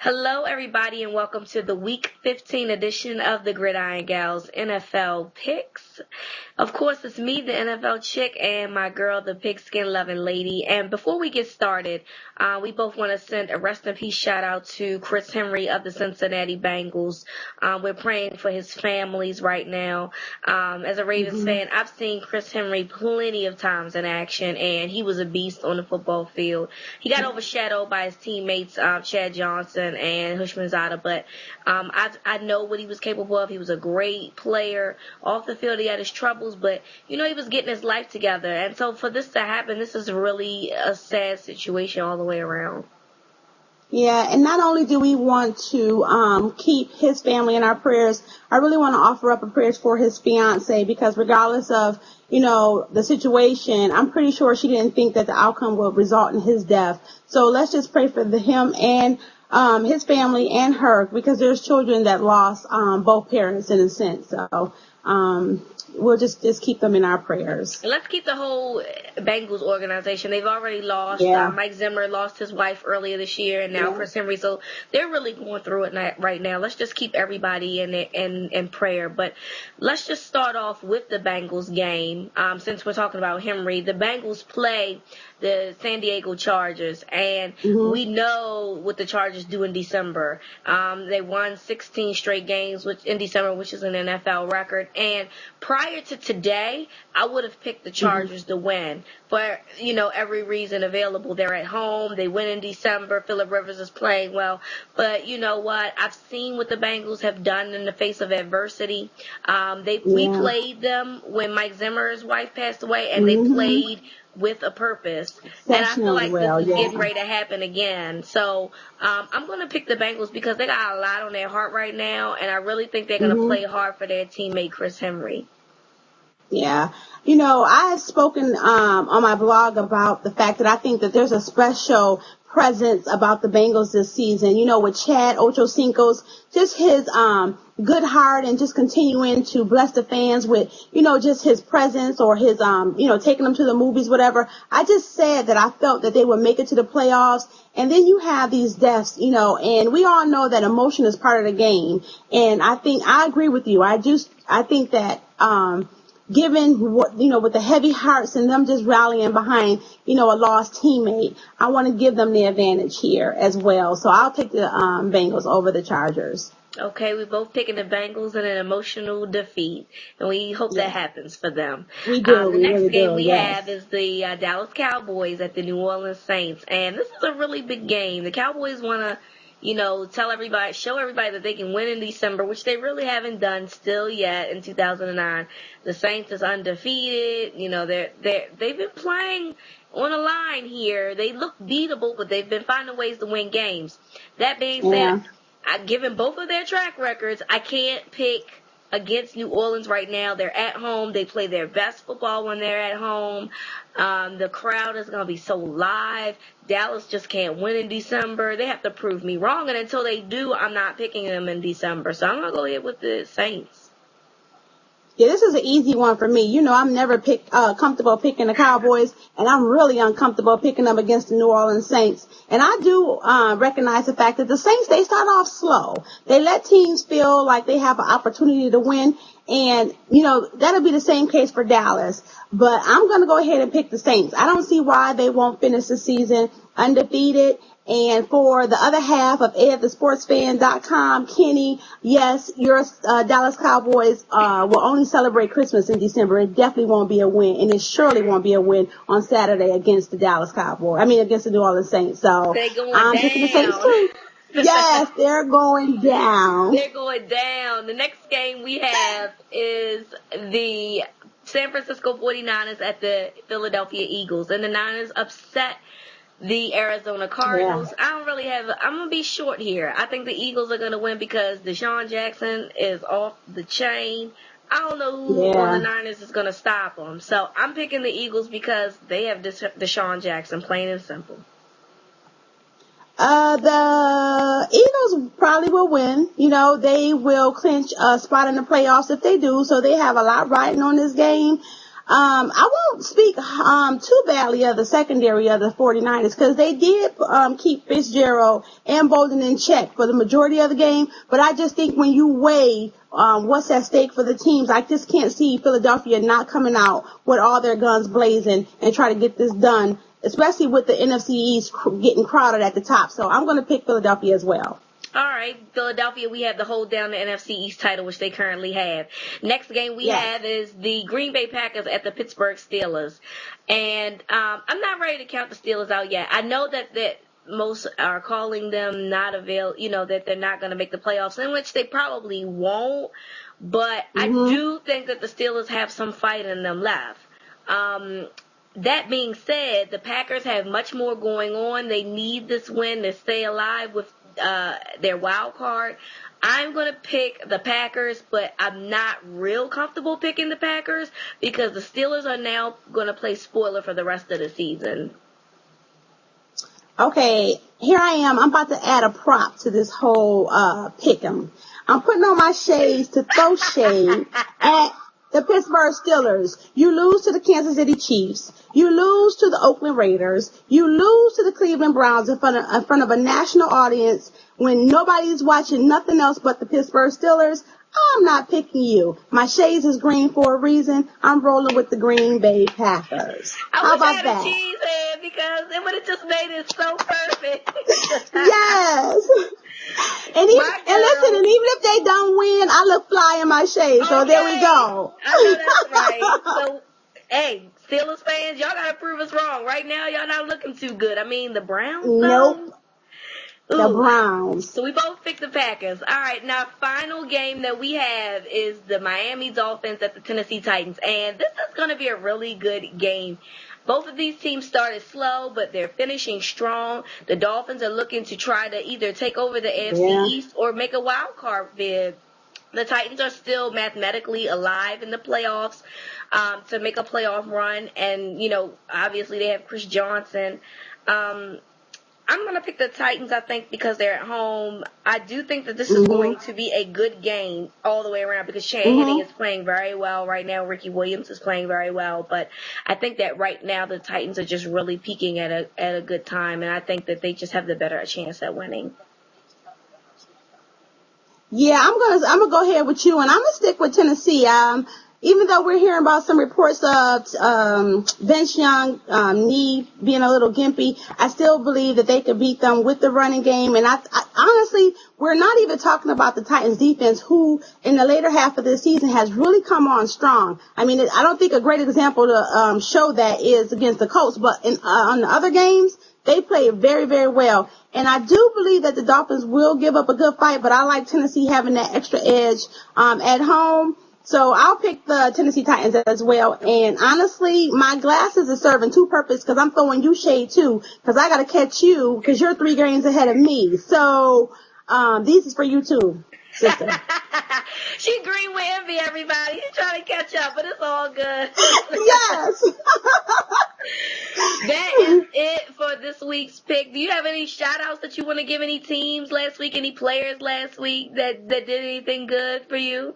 Hello, everybody, and welcome to the Week 15 edition of the Gridiron Gals NFL Picks. Of course, it's me, the NFL chick, and my girl, the pigskin-loving lady. And before we get started, we both want to send a rest in peace shout out to Chris Henry of the Cincinnati Bengals. We're praying for his families right now. As a Ravens fan, I've seen Chris Henry plenty of times in action, and he was a beast on the football field. He got overshadowed by his teammates, Chad Johnson and Hushmanzada, but I know what he was capable of. He was a great player. Off the field, he had his troubles, but, he was getting his life together. And so for this to happen, this is really a sad situation all the way around. Yeah, and not only do we want to keep his family in our prayers, I really want to offer up a prayers for his fiance, because regardless of, the situation, I'm pretty sure she didn't think that the outcome would result in his death. So let's just pray for him and his family and her, because there's children that lost both parents in a sense. So we'll just keep them in our prayers. Let's keep the whole Bengals organization. They've already lost. Yeah. Mike Zimmer lost his wife earlier this year, and now Chris Henry. So they're really going through it right now. Let's just keep everybody in prayer. But let's just start off with the Bengals game. Since we're talking about Henry, the Bengals play the San Diego Chargers, and we know what the Chargers do in December. They won 16 straight games in December, which is an NFL record. And prior to today, I would have picked the Chargers to win for, every reason available. They're at home. They win in December. Phillip Rivers is playing well. But you know what? I've seen what the Bengals have done in the face of adversity. We played them when Mike Zimmer's wife passed away, and they played with a purpose. And I feel like this is getting ready to happen again. So I'm going to pick the Bengals because they got a lot on their heart right now, and I really think they're going to play hard for their teammate Chris Henry. Yeah. I have spoken on my blog about the fact that I think that there's a special presence about the Bengals this season, with Chad Ochocinco's, just his good heart and just continuing to bless the fans with, just his presence or his, taking them to the movies, whatever. I just said that I felt that they would make it to the playoffs. And then you have these deaths, and we all know that emotion is part of the game. And I agree with you. I think that, given what, with the heavy hearts and them just rallying behind, a lost teammate, I want to give them the advantage here as well. So I'll take the Bengals over the Chargers. Okay, we're both picking the Bengals in an emotional defeat, and we hope that happens for them. We do. The next game we have is the Dallas Cowboys at the New Orleans Saints, and this is a really big game. The Cowboys want to show everybody that they can win in December, which they really haven't done still yet in 2009. The Saints is undefeated. They've been playing on a line here. They look beatable, but they've been finding ways to win games. That being said, given both of their track records, I can't pick against New Orleans right now. They're at home. They play their best football when they're at home. The crowd is going to be so live. Dallas just can't win in December. They have to prove me wrong, and until they do, I'm not picking them in December. So I'm going to go ahead with the Saints. Yeah, this is an easy one for me. I'm never comfortable picking the Cowboys, and I'm really uncomfortable picking them against the New Orleans Saints. And I do recognize the fact that the Saints, they start off slow. They let teams feel like they have an opportunity to win, and, that'll be the same case for Dallas. But I'm going to go ahead and pick the Saints. I don't see why they won't finish the season undefeated. And for the other half of edthesportsfan.com, Kenny, yes, your Dallas Cowboys will only celebrate Christmas in December. It definitely won't be a win, and it surely won't be a win on Saturday against the against the New Orleans Saints. So I'm picking the Saints too. Yes, they're going down. They're going down. The next game we have is the San Francisco 49ers at the Philadelphia Eagles, and the Niners upset the Arizona Cardinals. Yeah. I'm going to be short here. I think the Eagles are going to win because Deshaun Jackson is off the chain. I don't know who on the Niners is going to stop them. So I'm picking the Eagles because they have Deshaun Jackson, plain and simple. The Eagles probably will win. They will clinch a spot in the playoffs if they do. So they have a lot riding on this game. I won't speak too badly of the secondary of the 49ers because they did keep Fitzgerald and Bolden in check for the majority of the game. But I just think when you weigh what's at stake for the teams, I just can't see Philadelphia not coming out with all their guns blazing and try to get this done, especially with the NFC East getting crowded at the top. So I'm going to pick Philadelphia as well. All right, Philadelphia, we have to hold down the NFC East title, which they currently have. Next game we have is the Green Bay Packers at the Pittsburgh Steelers. And I'm not ready to count the Steelers out yet. I know that most are calling them not that they're not going to make the playoffs, in which they probably won't. But I do think that the Steelers have some fight in them left. That being said, the Packers have much more going on. They need this win to stay alive with their wild card. I'm going to pick the Packers, but I'm not real comfortable picking the Packers because the Steelers are now going to play spoiler for the rest of the season. Okay, here I am. I'm about to add a prop to this whole pick'em. I'm putting on my shades to throw shade at the Pittsburgh Steelers. You lose to the Kansas City Chiefs. You lose to the Oakland Raiders. You lose to the Cleveland Browns in front of a national audience when nobody's watching nothing else but the Pittsburgh Steelers. I'm not picking you. My shades is green for a reason. I'm rolling with the Green Bay Packers. How about that? I wish I had a cheesehead because it would have just made it so perfect. Yes. And listen, even if they don't win, I look fly in my shades. So there we go. I know that's right. So, hey, Steelers fans, y'all gotta prove us wrong. Right now, y'all not looking too good. I mean, the Browns. Nope. The Browns. So we both picked the Packers. All right, now final game that we have is the Miami Dolphins at the Tennessee Titans, and this is going to be a really good game. Both of these teams started slow, but they're finishing strong. The Dolphins are looking to try to either take over the AFC East or make a wild card bid. The Titans are still mathematically alive in the playoffs to make a playoff run, and obviously they have Chris Johnson. I'm going to pick the Titans, I think, because they're at home. I do think that this is going to be a good game all the way around because Shanahan is playing very well right now. Ricky Williams is playing very well. But I think that right now the Titans are just really peaking at a good time, and I think that they just have the better chance at winning. Yeah, I'm gonna go ahead with you, and I'm gonna stick with Tennessee. Even though we're hearing about some reports of Vince Young knee being a little gimpy, I still believe that they could beat them with the running game. And I honestly, we're not even talking about the Titans defense, who in the later half of the season has really come on strong. I mean, I don't think a great example to show that is against the Colts, but on the other games, they play very, very well. And I do believe that the Dolphins will give up a good fight, but I like Tennessee having that extra edge at home. So I'll pick the Tennessee Titans as well. And honestly, my glasses are serving two purposes because I'm throwing you shade too because I got to catch you because you're 3 games ahead of me. So these is for you too, sister. She green with envy, everybody. She's trying to catch up, but it's all good. Yes. That is it for this week's pick. Do you have any shout-outs that you want to give any teams last week, any players last week that did anything good for you?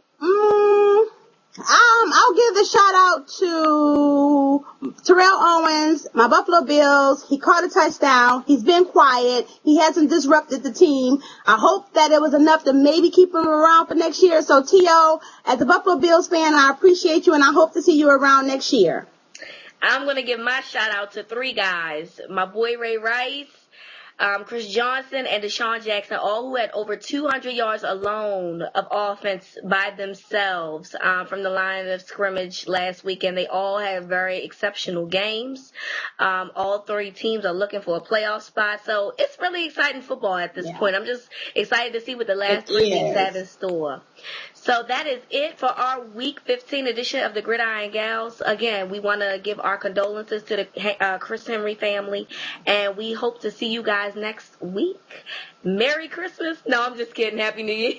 I'll give the shout out to Terrell Owens, my Buffalo Bills. He caught a touchdown. He's been quiet. He hasn't disrupted the team. I hope that it was enough to maybe keep him around for next year. So T.O., as a Buffalo Bills fan, I appreciate you and I hope to see you around next year. I'm going to give my shout out to 3 guys. My boy Ray Rice, Chris Johnson, and Deshaun Jackson, all who had over 200 yards alone of offense by themselves from the line of scrimmage last weekend. They all had very exceptional games. All 3 teams are looking for a playoff spot. So it's really exciting football at this point. I'm just excited to see what the last 3 weeks have in store. So that is it for our Week 15 edition of the Gridiron Gals. Again, we want to give our condolences to the Chris Henry family, and we hope to see you guys next week. Merry Christmas. No, I'm just kidding. Happy New Year.